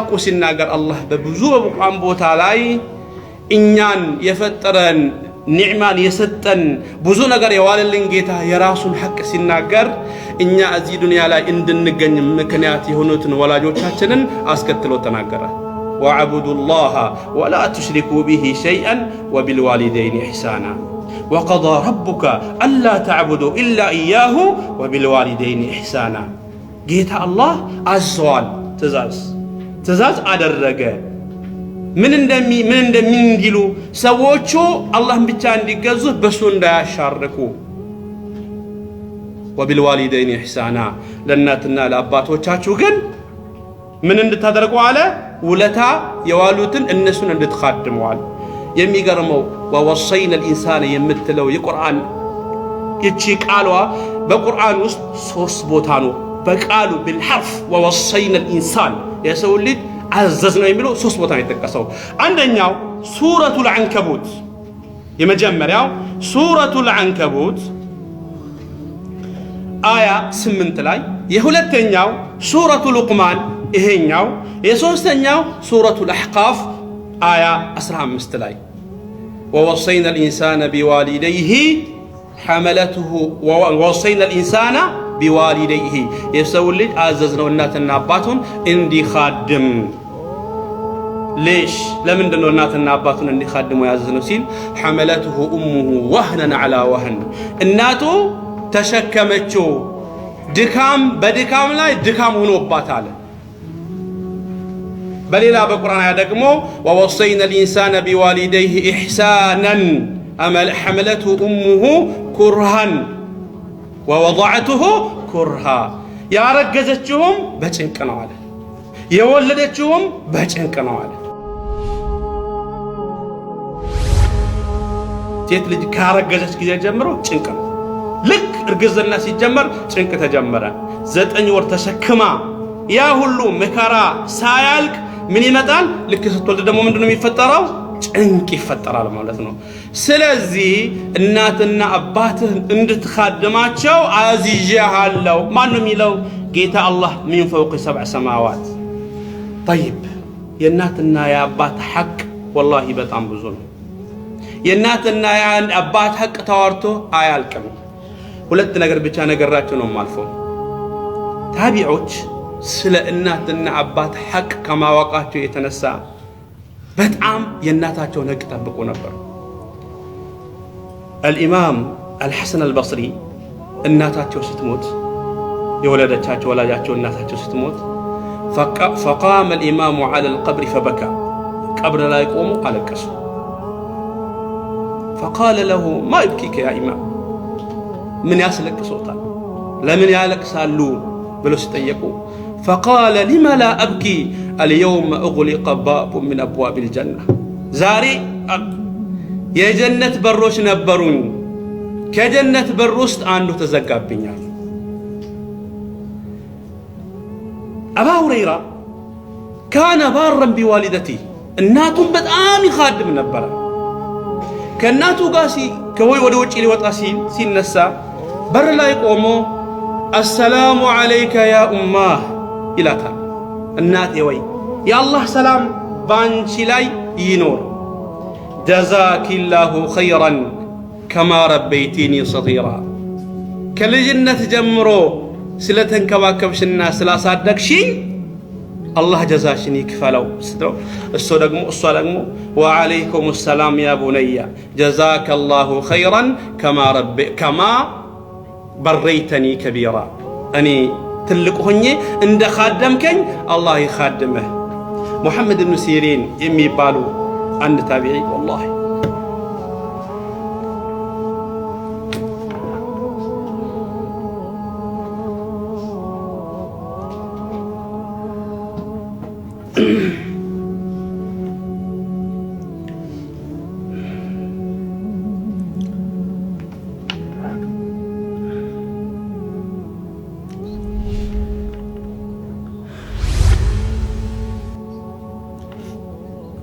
ሐቁ ሲናገር አላህ በብዙ በቁርአን ቦታ ላይ እኛን የፈጠረን ኒዕማን የሰጠን ብዙ ነገር የዋለልን ጌታ የራሱን ሐቅ ሲናገር እኛ እዚህ ዱንያ ላይ እንድንገኝ ምክንያት የሆኑትን ወላጆቻችንን አስከትሎ ተናገረ። ወዐቡዱላህ ወላ ትሽሪኩ ቢሂ ሸይአን ወቢልዋሊደይኒ ኢሕሳና ወቀዳ ረቡከ አላ ተዕቡዱ ኢላ ኢያሁ ወቢልዋሊደይኒ ኢሕሳና። ጌታ አላህ አዘዋል፣ ትእዛዝ አደረገ። ምን እንደሚንዲሉ ሰዎቹ አላህን ብቻ እንዲገዙ በሱ እንዳያሻርኩ። ወቢልዋሊደይኒ ኢሕሳና ለእናትና ለአባቶቻችሁ ግን ምን እንድታደርጉ አለ? ውለታ የዋሉትን እነሱን እንድትኻድመዋል። የሚገርመው ወወሰይና ልኢንሳን የምትለው የቁርአን ይቺ ቃሏ በቁርአን ውስጥ 3 ቦታ ነው በቃሉ بالحرف ووصينا الإنسان የሰው ልጅ አዘዝ ነው የሚለው 3 ቦታ ነው የተጠቀሰው። አንደኛው ሱረቱል ዐንከቡት የመጀመሪያው ሱረቱል ዐንከቡት አያ 8 ላይ፣ የሁለተኛው ሱረቱ ሉቅማን ይሄኛው፣ የሶስተኛው ሱረቱል አሕቃፍ አያ 15 ላይ ووصينا الإنسان بوالديه حملته ووصينا الإنسان بوالديه የሰው ልጅ አዘዝነው እናትና አባቱን እንዲኻድም። ليش ለምንድን ነው እናትና አባቱን እንዲኻድሙ ያዘዝነው ሲል حملته أمه وهنا على وهن እናቱ ተሸከመችው ድካም በድካም ላይ ድካም ሆኖባታል። በሌላ በቁርአን አያ ደግሞ ووصينا الإنسان بوالديه إحسانا حملته أمه كرها ووضعته كرها ያረገዘችውም በጭንቅ ነው አለ፣ የወለደችውም በጭንቅ ነው አለ። ሴት ልጅ ካረገዘች ጊዜ ጀምሮ ጭንቅ ነው። ልክ እርግዝና ሲጀመር ጭንቅ ተጀመረ። 9 ወር ተሸክማ ያ ሁሉ መከራ ሳያልቅ ምን ይመጣል? ልክ ስትወልድ ደግሞ ምንድነው የሚፈጠረው? ጭንቅ ይፈጠራል ማለት ነው። ስለዚህ እናትና አባትህን እንድትኻድማቸው አዝዤሃለሁ። ማን ነው የሚለው? ጌታ አላህ ሚን ፈውቅ 7 ሰማዋት። طيب የእናትና የአባት ሐቅ ወላሂ በጣም ብዙ ነው። የእናትና የአባት ሐቅ ተዋርቶ አያልቅም። 2 ነገር ብቻ ነገራቸው ነው የማልፈው። ታቢዖች ስለ እናትና አባት ሐቅ ከማወቃቸው የተነሳ በጣም የእናታቸውን ሐቅ ጠብቁ ነበር። الإمام الحسن البصري እናታቸው ስትሞት የወለደቻቸው ወላጃቸው እናታቸው ስትሞት فقام الإمام على القبر فبكى قبر ላይ ቆሙ አለቀሱ። فقال له ما يبكيك يا إمام ምን ያስለቅሶታል ለምን ያለቅሳሉ ብለው ሲጠየቁ فقال لما لا أبكي اليوم أغلق باب من أبواب الجنة ዛሬ የጀነት በሮች ነበሩኝ ከጀነት በር ውስጥ አንዱ ተዘጋብኛል። አባ ሁረይራ كان بارا بوالدته እናቱን በጣም ይኻድም ነበር። ከእናቱ ጋር ከወይ ወደ ውጭ ሊወጣ ሲነሳ በር ላይ ቆሞ السلام عليك يا أماه ይላታል። እናቴ ወይ የአላህ ሰላም ባንቺ ላይ ይኖር። جزاك الله خيرا كما ربيتني صغيرا ከልጅነት ጀምሮ ስለተንከባከብሽና ስላሳደግሽኝ አላህ ጀዛሽን ይክፈለው ስትለው እሷ ደግሞ وعليكم السلام يا بني جزاك الله خيرا كما بريتني كبيرا እኔ ትልቅ ሆኜ እንደ ኻደምከኝ አላህ ይኻድምህ። ሙሐመድ ኢብኑ ሲሪን የሚባሉ አንድ ታቢዒ ወላሂ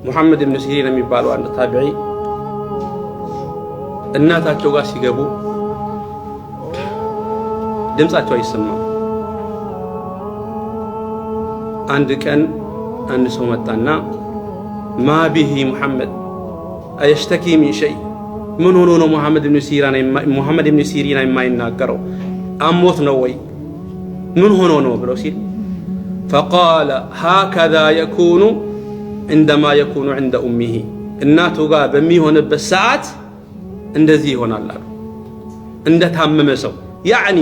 ሙሐመድ ኢብኑ ሲሪን የሚባሉ አንድ ታቢዒ እናታቸው ጋር ሲገቡ ድምጻቸው አይሰማም። አንድ ቀን አንድ ሰው መጣና ማ ቢሂ ሙሐመድ አየሽተኪ ሚን ሸይ ምን ሆኖ ነው ሙሐመድ ኢብኑ ሲሪን የማይናገረው አሞት ነው ወይ ምን ሆኖ ነው ብለው ሲል فقال هكذا يكون عندما يكون عند امه እናቱ ጋር በሚሆንበት ሰዓት እንደዚህ ይሆናል አሉ እንደታመመ ሰው ያኒ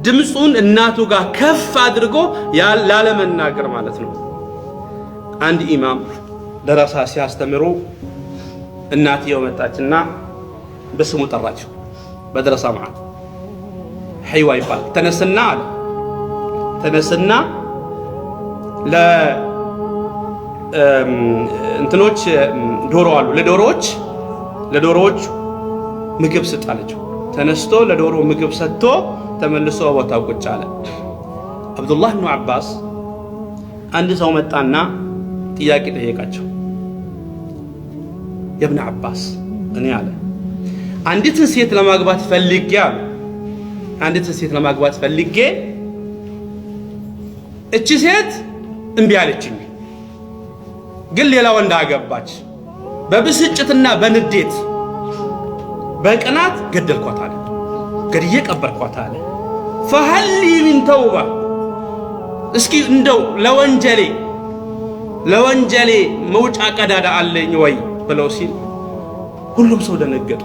ድምጹን እናቱ ጋር ከፍ አድርጎ ላለመናገር ማለት ነው አንድ ኢማም ደረሳ ሲያስተምሩ እናትየው መጣችና በስሙ ጠራችው በደረሳ ማለት ሐይዋ ይባል ተነስና አለ ተነስና እንትኖች ዶሮ አሉ ለዶሮዎች ምግብ ስጣለችው ተነስቶ ለዶሮ ምግብ ሰጥቶ ተመልሶ ቦታው ቁጭ አለ አብዱላህ ኢብኑ አባስ አንድ ሰው መጣና ጥያቄ ጠየቃቸው የኢብኑ አባስ እኔ አለ አንዲትን ሴት ለማግባት ፈልጌ አለ አንዲትን ሴት ለማግባት ፈልጌ እቺ ሴት እምቢ አለችኝ ግን ሌላ ወንድ አገባች በብስጭትና በንዴት በቅናት ገደልኳት አለ ገድዬ ቀበርኳት አለ فهل لي من توبة እስኪ እንደው ለወንጀሌ መውጫ ቀዳዳ አለኝ ወይ ብለው ሲል ሁሉም ሰው ደነገጡ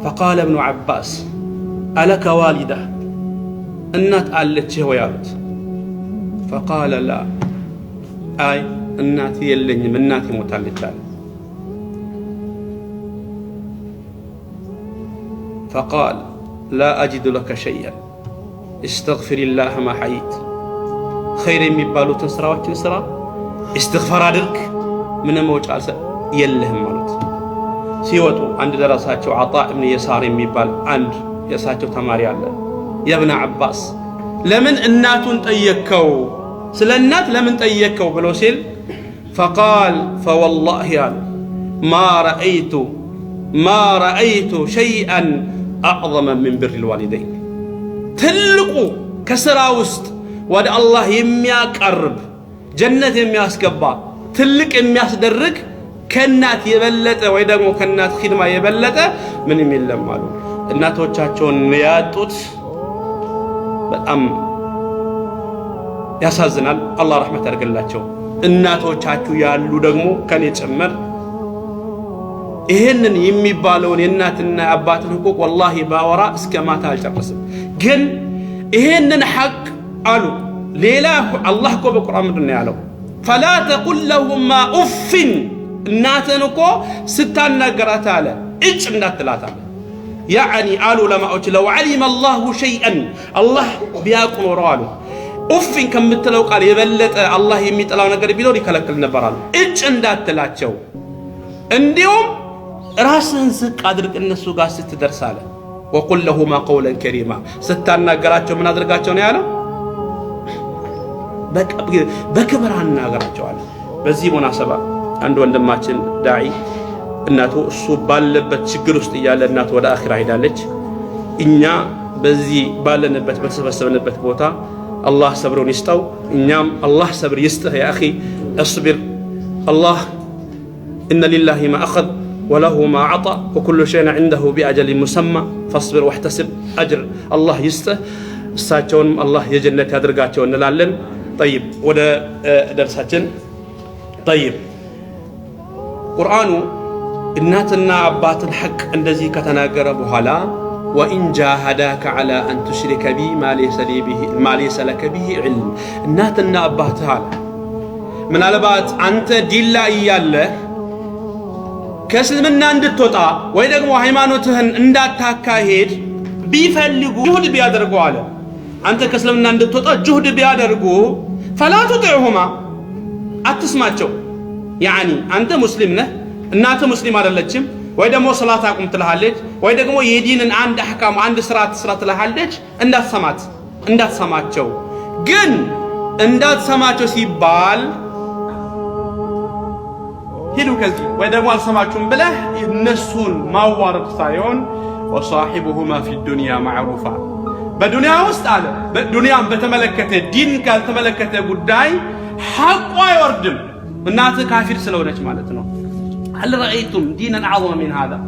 فقال ابن عباس ألك والدة እናት አለችህ ወይ አሉት فقال لا አይ እናት የለኝም እናት ሞታለች አለ فقال لا أجد لك شيئا استغفر الله ما حييت خير የሚባሉትን ስራዎችን ስራ استغفار አድርግ ምን መውጫ የለህም ማለት ሲወጡ አንድ ደረሳቸው አጣ ኢብኑ የሳር የሚባል አንድ የሳቸው ተማሪ አለ የኢብኑ አባስ ለምን እናቱን ጠየከው ስለ እናት ለምን ጠየከው ብሎ ሲል فقال فوالله ما رأيت شيئا أعظم من بر الوالدين ትልቁ ከስራ ውስጥ ወደ አላህ የሚያቀርብ ጀነት የሚያስገባ ትልቅ የሚያስደርግ ከናት የበለጠ ወይ ደግሞ ከናት ኺድማ የበለጠ ምንም የለም አሉ እናቶቻቸውን ያጡት በጣም ያሳዝናል አላህ ረህመት ያድርግላቸው እናቶቻችሁ ያሉ ደግሞ ከኔ ጭምር ይሄንን የሚባለውን የእናትና አባትን ሁቁቅ والله ባወራ እስከ ማታ አልጨርስም ግን ይሄንን ሐቅ አሉ ሌላ አላህ እኮ በቁርአን ምንድነው ያለው فلا تقل لهما اف እናትን እኮ ስታናገራት አለ እጭ እንዳትላት አለ يعني قالوا لماዎች لو علم الله شيئا الله ቢያውቅ ኖሮ አሉ ኡፍን ከምትለው ቃል የበለጠ አላህ የሚጠላው ነገር ቢኖር ይከለክል ነበር አሉ እጭ እንዳትላቸው እንዲሁም ራስህን ዝቅ አድርግ እነሱ ጋር ስትደርስ አለ وقل لهما قولا كريما ስታናገራቸው ምን አድርጋቸው ነው ያለው በክብር አናገራቸው አለ በዚህ ሙናሰባ አንድ ወንድማችን ዳዒ እናቱ እሱ ባለበት ችግር ውስጥ ያለ እናቱ ወደ አኺራ ሄዳለች እኛ በዚህ ባለንበት በተሰበሰብንበት ቦታ الله صبرون يستو إنام الله صبر يسته يا أخي اصبر الله إن لله ما أخذ وله ما عطى وكل شيء عنده بأجل مسمى فاصبر واحتسب أجر الله يسته الساجون الله يجنة هدرقاتون نلالن طيب وده درساتين طيب قرآن إناتنا عبات الحق الذي كتناقر بحلا وإن جاهداك على أن تشرك بي ما ليس لك به علم إناتنا عبات هذا من البات أنت دلا إياله كسلمنا عند التوتا ويدك وحيمانوتهن اندات تاكاهيد بيفلقوا جهد بيادرقوا على أنت كسلمنا عند التوتا جهد بيادرقوا فلا تطيعهما أتسمعوا يعني أنت مسلمنا እናተ ሙስሊም አይደለችም ወይ ደግሞ ሶላት አቁም ትልሃለች ወይ ደግሞ የዲንን አንድ አህካም አንድ ስራት ትልሃለች እንዳትሰማቸው ግን እንዳትሰማቸው ሲባል ሄዱ ከዚህ ወይ ደግሞ አልሰማችሁም ብለህ እነሱን ማዋረድ ሳይሆን وصاحبهما في الدنيا معروفا በዱንያ ውስጥ አለ በዱንያም በተመለከተ ዲን ካልተመለከተ ጉዳይ ሐቁ አይወርድም እናትህ ካፊር ስለሆነች ማለት ነው። هل رأيتم دينا أعظم من هذا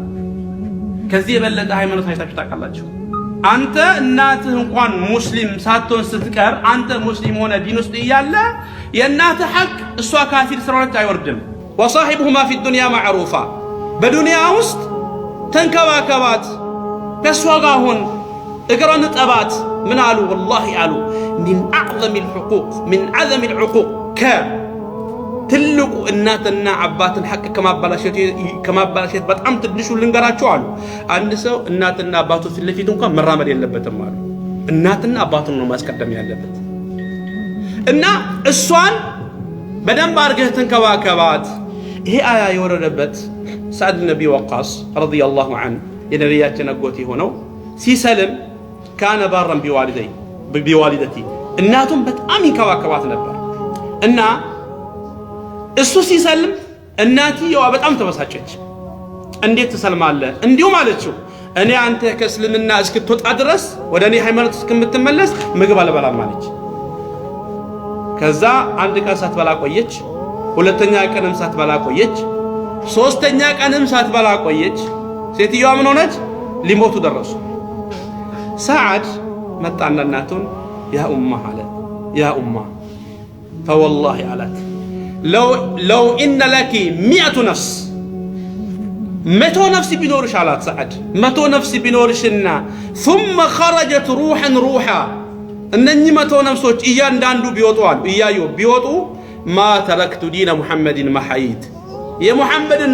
ከዚህ የበለጠ ሃይማኖት አይታችሁ ታውቃላችሁ? አንተ እናትህ እንኳን ሙስሊም ሳትሆን ስትቀር አንተ ሙስሊም ሆነ ዲን ውስጥ እያለ የእናትህ ሐቅ እሷ ካፊር ስለሆነች አይወርድም። وصاحبهما في الدنيا معروفا በዱንያ ውስጥ ተንከባከባት፣ ከእሷ ጋር ሁን፣ እግሯን ጠባት። ምን አሉ? ወላሂ አሉ من أعظم الحقوق من عظم العقوق ትልቁ እናትና አባትን ሐቅ ከማባላሸት በጣም ትንሹ ልንገራችሁ አሉ። አንድ ሰው እናትና አባቱ ፊት ለፊት እንኳን መራመድ የለበትም አሉ። እናትና አባቱን ነው ማስቀደም ያለበት እና እሷን በደንብ አድርገህ ተንከባከባት። ይሄ አያ የወረደበት ሳዕድ ብን አቢ ወቃስ ረዲየላሁ ዐንሁ የነቢያችን አጎት የሆነው ሲሰልም ካነ ባረን ቢዋሊደቲ እናቱን በጣም ይንከባከባት ነበር እና እሱ ሲሰልም እናትየዋ በጣም ተበሳጨች። እንዴት ትሰልማለህ? እንዲሁም አለችው እኔ አንተ ከእስልምና እስክትወጣ ድረስ ወደ እኔ ሃይማኖት እስክምትመለስ ምግብ አልበላም አለች። ከዛ አንድ ቀን ሳትበላ ቆየች፣ ሁለተኛ ቀንም ሳትበላ ቆየች፣ ሶስተኛ ቀንም ሳትበላ ቆየች። ሴትዮዋ ምን ሆነች? ሊሞቱ ደረሱ። ሰዓድ መጣና እናቱን ያ ኡማ አለ ያ ኡማ ፈወላሂ አላት لو إن لك 100 نفس 100 نفس بنورش على سعد 100 نفس بنورشنا ثم خرجت روحا أنني 100 نفسوች እያንዳንዱ ቢወጡ ما تركت دين محمد ما حييت يا محمد